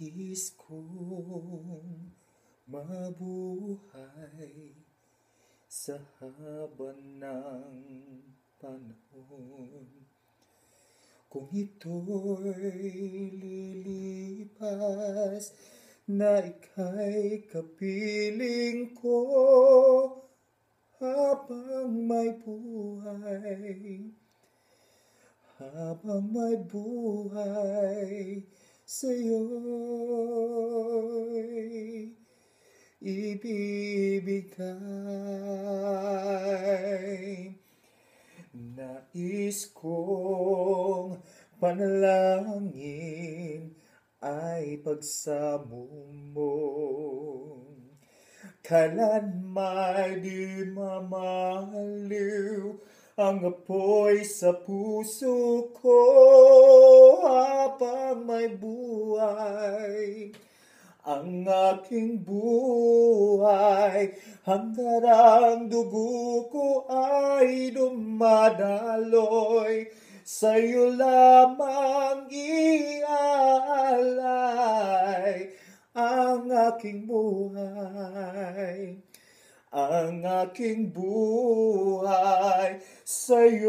Nais kong mabuhay sa haba ng panahon. Kung ito'y lilipas na ika'y kapiling ko habang may buhay. Habang may buhay sa'yo'y ibibigay. Nais kong panalangin ay pagsamo mo. Kailan may di mamaliw ang apoy sa puso ko habang may buhay. Ang aking buhay, hanggang ang dugo ko ay dumadaloy, sa'yo lamang iaalay ang aking buhay. Ang aking buhay sa'yo'y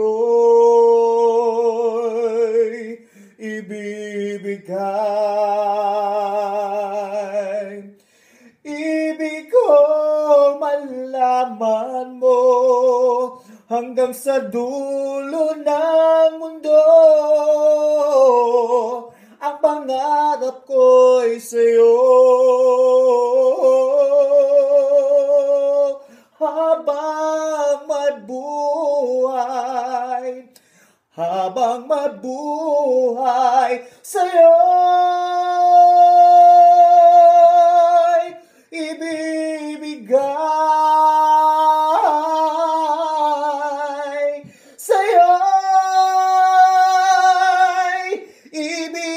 ibibigay. Ibig ko malaman mo hanggang sa dulo ng mundo. Ang pangarap ko'y sa'yo. Habang mabuhay, habang mabuhay, sa'yo'y ibibigay. Sa'yo'y ibibigay.